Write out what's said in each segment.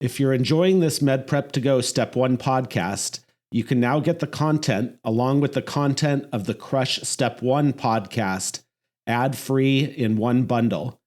If you're enjoying this Med Prep to Go Step 1 podcast, you can now get the content along with the content of the Crush Step 1 podcast ad-free in one bundle.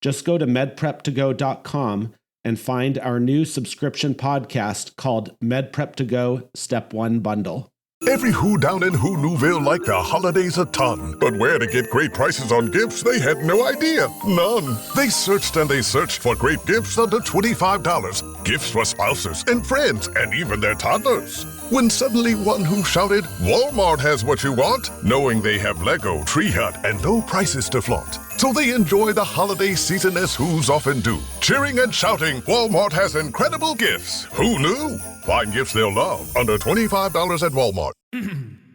Just go to medprep2go.com and find our new subscription podcast called Med Prep to Go Step 1 Bundle. Every who down in Who Newville liked the holidays a ton, but where to get great prices on gifts, they had no idea. None. They searched and they searched for great gifts under $25. Gifts for spouses and friends and even their toddlers. When suddenly one who shouted, Walmart has what you want, knowing they have Lego, Tree Hut, and low prices to flaunt. So they enjoy the holiday season as Who's often do. Cheering and shouting, Walmart has incredible gifts. Who knew? Find gifts they'll love under $25 at Walmart.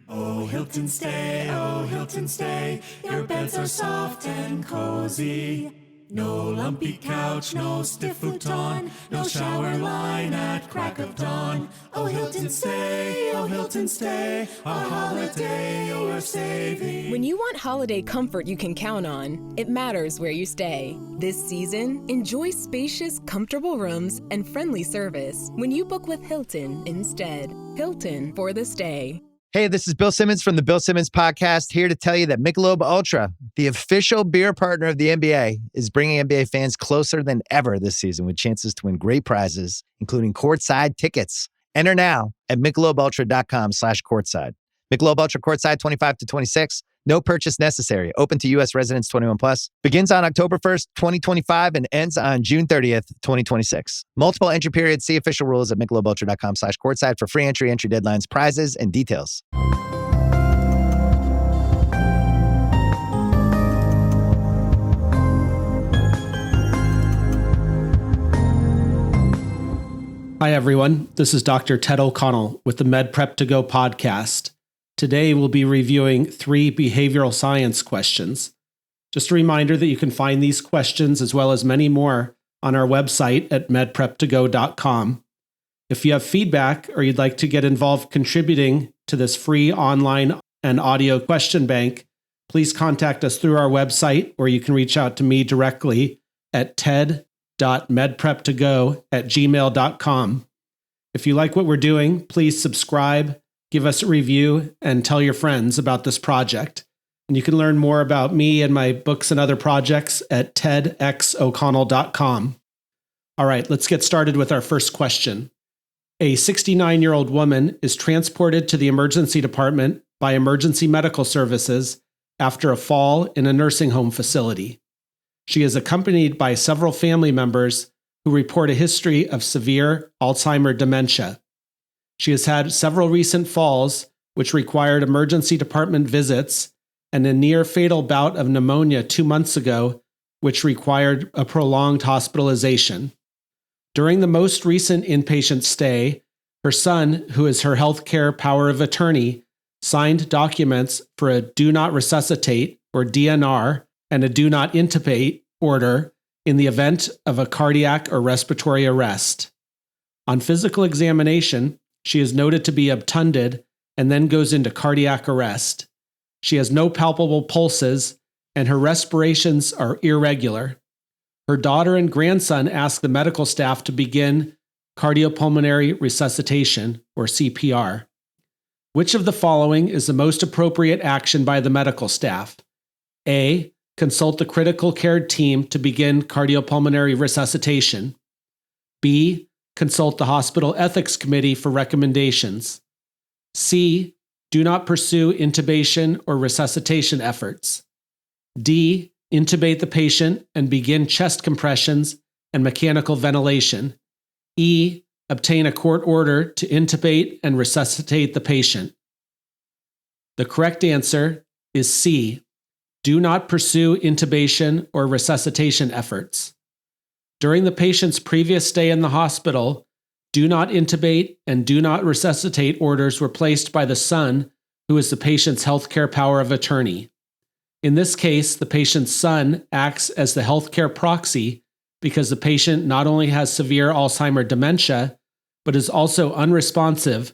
Oh, Hilton stay, your beds are soft and cozy. No lumpy couch, no stiff futon, no shower line at crack of dawn. Oh, Hilton stay, a holiday you're saving. When you want holiday comfort you can count on, it matters where you stay. This season, enjoy spacious, comfortable rooms and friendly service when you book with Hilton instead. Hilton for the stay. Hey, this is Bill Simmons from the Bill Simmons Podcast, here to tell you that Michelob Ultra, the official beer partner of the NBA, is bringing NBA fans closer than ever this season with chances to win great prizes, including courtside tickets. Enter now at michelobultra.com/courtside. Michelob Ultra Courtside 25 to 26. No purchase necessary. Open to U.S. residents 21 plus. Begins on October 1st, 2025 and ends on June 30th, 2026. Multiple entry periods. See official rules at michelobultra.com/courtside for free entry deadlines, prizes, and details. Hi, everyone. This is Dr. Ted O'Connell with the Med Prep to Go podcast. Today, we'll be reviewing 3 behavioral science questions. Just a reminder that you can find these questions as well as many more on our website at medprep2go.com. If you have feedback or you'd like to get involved contributing to this free online and audio question bank, please contact us through our website, or you can reach out to me directly at ted.medprep2go@gmail.com. If you like what we're doing, please subscribe, give us a review, and tell your friends about this project. And you can learn more about me and my books and other projects at tedxoconnell.com. All right, let's get started with our first question. A 69-year-old woman is transported to the emergency department by emergency medical services after a fall in a nursing home facility. She is accompanied by several family members who report a history of severe Alzheimer's dementia. She has had several recent falls, which required emergency department visits, and a near-fatal bout of pneumonia 2 months ago, which required a prolonged hospitalization. During the most recent inpatient stay, her son, who is her healthcare power of attorney, signed documents for a do not resuscitate, or DNR, and a do not intubate order in the event of a cardiac or respiratory arrest. On physical examination, she is noted to be obtunded and then goes into cardiac arrest. She has no palpable pulses, and her respirations are irregular. Her daughter and grandson asked the medical staff to begin cardiopulmonary resuscitation, or CPR. Which of the following is the most appropriate action by the medical staff? A. Consult the critical care team to begin cardiopulmonary resuscitation. B. Consult the hospital ethics committee for recommendations. C. Do not pursue intubation or resuscitation efforts. D. Intubate the patient and begin chest compressions and mechanical ventilation. E. Obtain a court order to intubate and resuscitate the patient. The correct answer is C. Do not pursue intubation or resuscitation efforts. During the patient's previous stay in the hospital, do not intubate and do not resuscitate orders were placed by the son, who is the patient's healthcare power of attorney. In this case, the patient's son acts as the healthcare proxy because the patient not only has severe Alzheimer's dementia, but is also unresponsive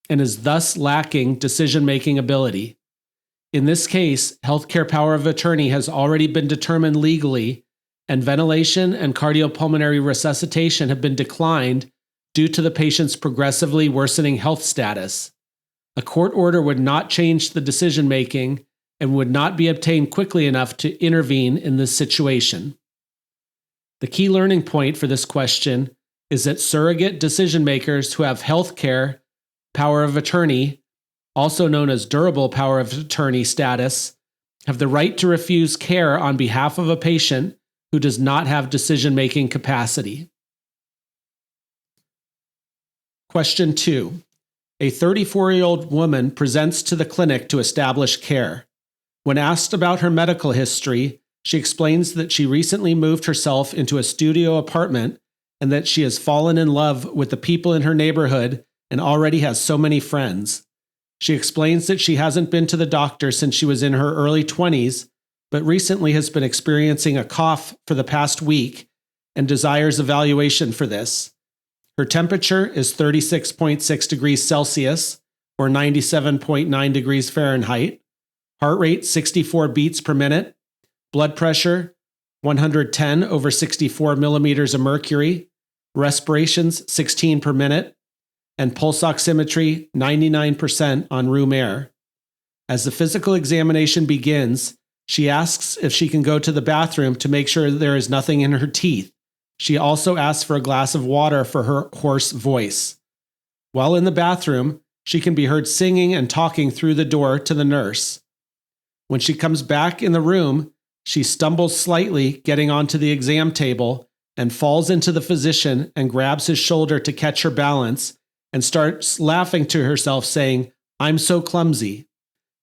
and is thus lacking decision-making ability. In this case, healthcare power of attorney has already been determined legally, and ventilation and cardiopulmonary resuscitation have been declined due to the patient's progressively worsening health status. A court order would not change the decision-making and would not be obtained quickly enough to intervene in this situation. The key learning point for this question is that surrogate decision-makers who have health care power of attorney, also known as durable power of attorney status, have the right to refuse care on behalf of a patient who does not have decision-making capacity. Question 2. A 34-year-old woman presents to the clinic to establish care. When asked about her medical history, she explains that she recently moved herself into a studio apartment and that she has fallen in love with the people in her neighborhood and already has so many friends. She explains that she hasn't been to the doctor since she was in her early 20s, but recently has been experiencing a cough for the past week and desires evaluation for this. Her temperature is 36.6 degrees Celsius, or 97.9 degrees Fahrenheit. Heart rate 64 beats per minute. Blood pressure 110 over 64 millimeters of mercury. Respirations 16 per minute. And pulse oximetry 99% on room air. As the physical examination begins, she asks if she can go to the bathroom to make sure there is nothing in her teeth. She also asks for a glass of water for her hoarse voice. While in the bathroom, she can be heard singing and talking through the door to the nurse. When she comes back in the room, she stumbles slightly getting onto the exam table and falls into the physician and grabs his shoulder to catch her balance and starts laughing to herself saying, "I'm so clumsy."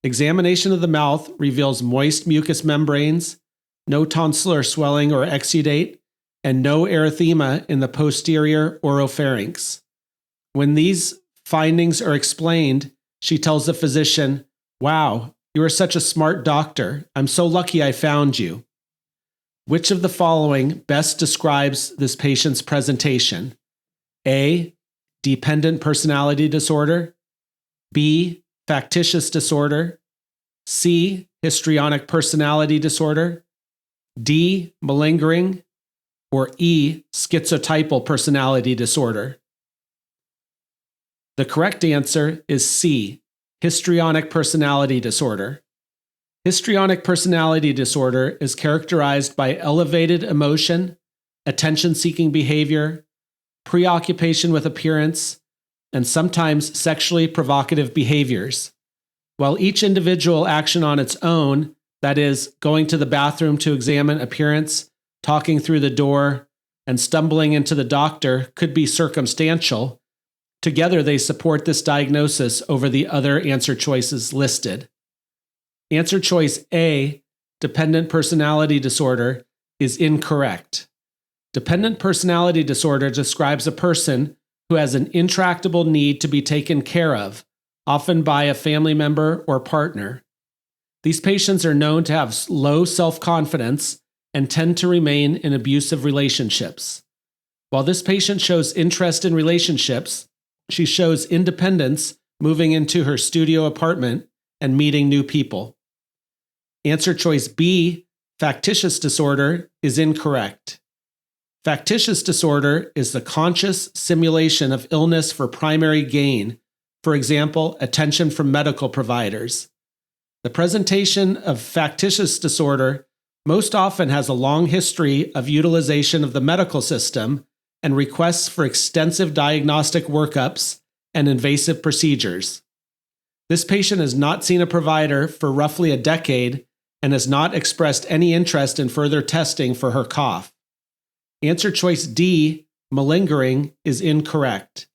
Examination of the mouth reveals moist mucous membranes, no tonsillar swelling or exudate, and no erythema in the posterior oropharynx. When these findings are explained, she tells the physician, "Wow, you are such a smart doctor. I'm so lucky I found you." Which of the following best describes this patient's presentation? A, dependent personality disorder. B, factitious disorder. C, histrionic personality disorder. D, malingering. Or E, schizotypal personality disorder. The correct answer is C, histrionic personality disorder. Histrionic personality disorder is characterized by elevated emotion, attention-seeking behavior, preoccupation with appearance, and sometimes sexually provocative behaviors. While each individual action on its own, that is, going to the bathroom to examine appearance, talking through the door, and stumbling into the doctor, could be circumstantial, together they support this diagnosis over the other answer choices listed. Answer choice A, dependent personality disorder, is incorrect. Dependent personality disorder describes a person who has an intractable need to be taken care of, often by a family member or partner. These patients are known to have low self-confidence and tend to remain in abusive relationships. While this patient shows interest in relationships, she shows independence moving into her studio apartment and meeting new people. Answer choice B, factitious disorder, is incorrect. Factitious disorder is the conscious simulation of illness for primary gain, for example, attention from medical providers. The presentation of factitious disorder most often has a long history of utilization of the medical system and requests for extensive diagnostic workups and invasive procedures. This patient has not seen a provider for roughly a decade and has not expressed any interest in further testing for her cough. Answer choice D, malingering, is incorrect.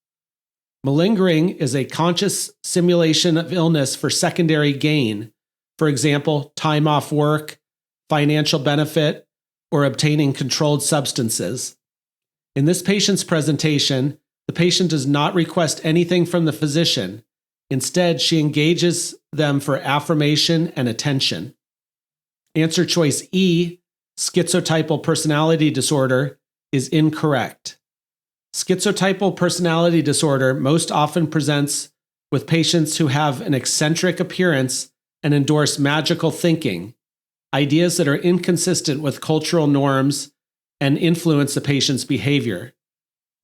Malingering is a conscious simulation of illness for secondary gain, for example, time off work, financial benefit, or obtaining controlled substances. In this patient's presentation, the patient does not request anything from the physician. Instead, she engages them for affirmation and attention. Answer choice E, schizotypal personality disorder, is incorrect. Schizotypal personality disorder most often presents with patients who have an eccentric appearance and endorse magical thinking, ideas that are inconsistent with cultural norms and influence the patient's behavior.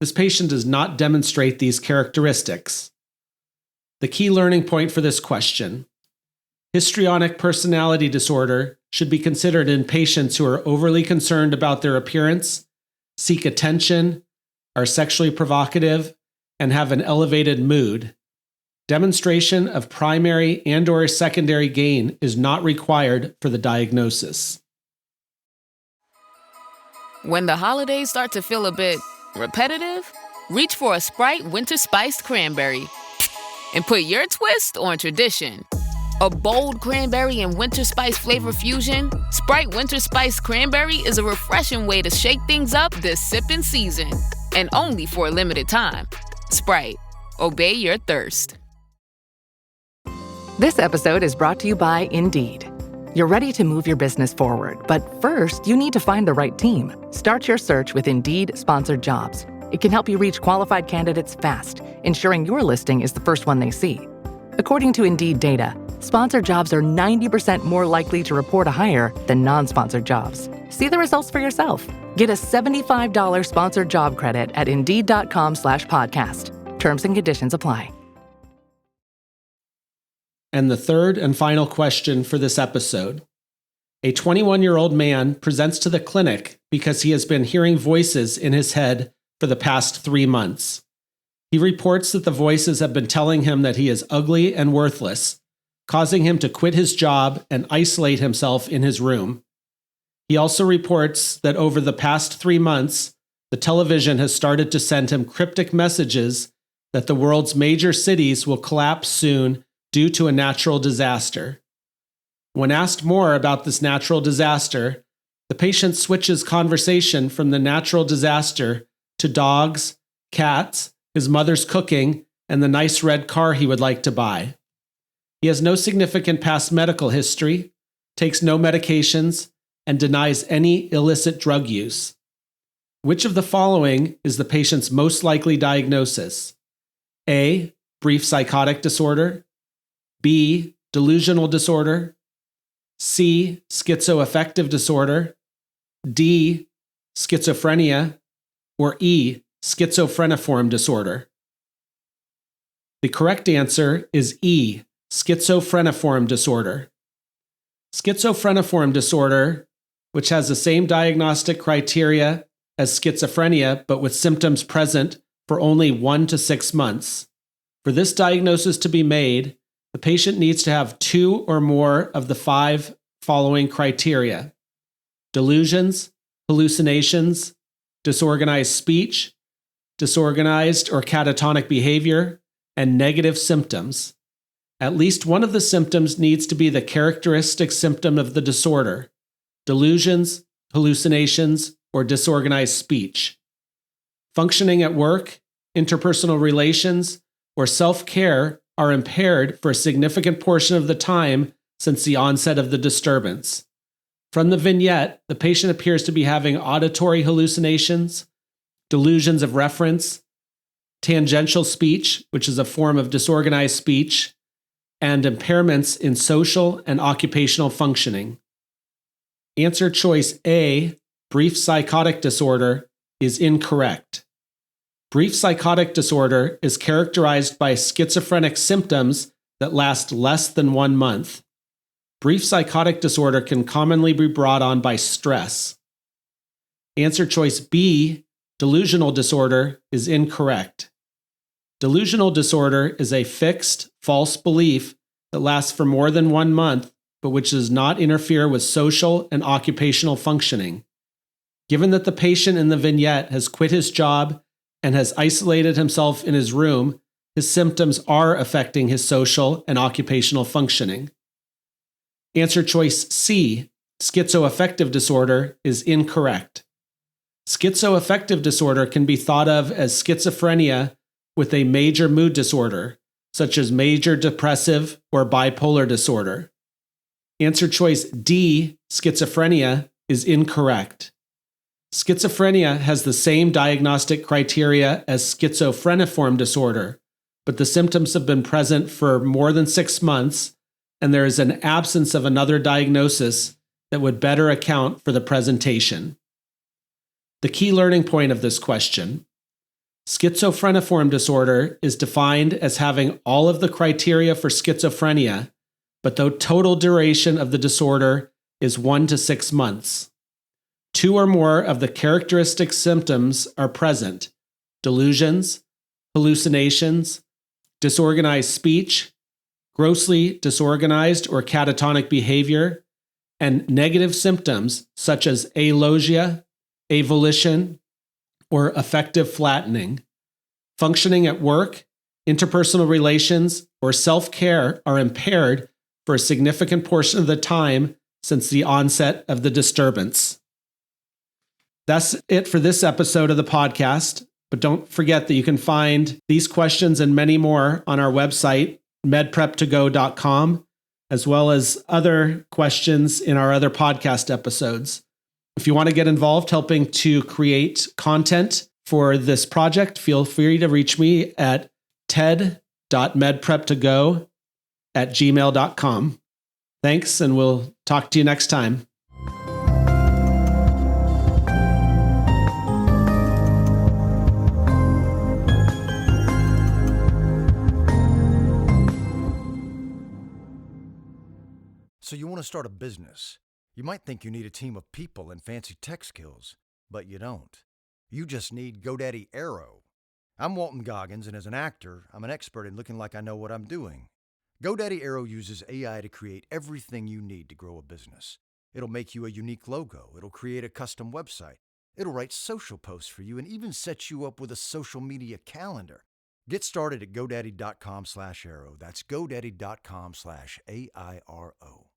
This patient does not demonstrate these characteristics. The key learning point for this question: histrionic personality disorder should be considered in patients who are overly concerned about their appearance, seek attention, are sexually provocative, and have an elevated mood. Demonstration of primary and/or secondary gain is not required for the diagnosis. When the holidays start to feel a bit repetitive, reach for a Sprite Winter Spiced Cranberry and put your twist on tradition. A bold cranberry and winter spice flavor fusion, Sprite Winter Spiced Cranberry is a refreshing way to shake things up this sipping season, and only for a limited time. Sprite, obey your thirst. This episode is brought to you by Indeed. You're ready to move your business forward, but first, you need to find the right team. Start your search with Indeed-sponsored jobs. It can help you reach qualified candidates fast, ensuring your listing is the first one they see. According to Indeed data, sponsored jobs are 90% more likely to report a hire than non-sponsored jobs. See the results for yourself. Get a $75 sponsored job credit at Indeed.com/podcast. Terms and conditions apply. And the third and final question for this episode. A 21-year-old man presents to the clinic because he has been hearing voices in his head for the past 3 months. He reports that the voices have been telling him that he is ugly and worthless, causing him to quit his job and isolate himself in his room. He also reports that over the past 3 months, the television has started to send him cryptic messages that the world's major cities will collapse soon due to a natural disaster. When asked more about this natural disaster, the patient switches conversation from the natural disaster to dogs, cats, his mother's cooking, and the nice red car he would like to buy. He has no significant past medical history, takes no medications, and denies any illicit drug use. Which of the following is the patient's most likely diagnosis? A, brief psychotic disorder. B, delusional disorder. C, schizoaffective disorder. D, schizophrenia. Or E, schizophreniform disorder. The correct answer is E, schizophreniform disorder. Schizophreniform disorder, which has the same diagnostic criteria as schizophrenia but with symptoms present for only 1 to 6 months. For this diagnosis to be made, the patient needs to have 2 or more of the 5 following criteria: delusions, hallucinations, disorganized speech, disorganized or catatonic behavior, and negative symptoms. At least one of the symptoms needs to be the characteristic symptom of the disorder: delusions, hallucinations, or disorganized speech. Functioning at work, interpersonal relations, or self-care are impaired for a significant portion of the time since the onset of the disturbance. From the vignette, the patient appears to be having auditory hallucinations, delusions of reference, tangential speech, which is a form of disorganized speech, and impairments in social and occupational functioning. Answer choice A, brief psychotic disorder, is incorrect. Brief psychotic disorder is characterized by schizophrenic symptoms that last less than 1 month. Brief psychotic disorder can commonly be brought on by stress. Answer choice B, delusional disorder, is incorrect. Delusional disorder is a fixed, false belief that lasts for more than 1 month, but which does not interfere with social and occupational functioning. Given that the patient in the vignette has quit his job and has isolated himself in his room, his symptoms are affecting his social and occupational functioning. Answer choice C, schizoaffective disorder, is incorrect. Schizoaffective disorder can be thought of as schizophrenia with a major mood disorder, such as major depressive or bipolar disorder. Answer choice D, schizophrenia, is incorrect. Schizophrenia has the same diagnostic criteria as schizophreniform disorder, but the symptoms have been present for more than 6 months, and there is an absence of another diagnosis that would better account for the presentation. The key learning point of this question: schizophreniform disorder is defined as having all of the criteria for schizophrenia, but the total duration of the disorder is 1 to 6 months. 2 or more of the characteristic symptoms are present: delusions, hallucinations, disorganized speech, grossly disorganized or catatonic behavior, and negative symptoms such as alogia, avolition, or affective flattening. Functioning at work, interpersonal relations, or self-care are impaired for a significant portion of the time since the onset of the disturbance. That's it for this episode of the podcast, but don't forget that you can find these questions and many more on our website, medprep2go.com, as well as other questions in our other podcast episodes. If you want to get involved helping to create content for this project, feel free to reach me at ted.medprep2go@gmail.com. Thanks, and we'll talk to you next time. So you want to start a business. You might think you need a team of people and fancy tech skills, but you don't. You just need GoDaddy Aero. I'm Walton Goggins, and as an actor, I'm an expert in looking like I know what I'm doing. GoDaddy Aero uses AI to create everything you need to grow a business. It'll make you a unique logo. It'll create a custom website. It'll write social posts for you and even set you up with a social media calendar. Get started at GoDaddy.com/Aero. That's GoDaddy.com/AIRO.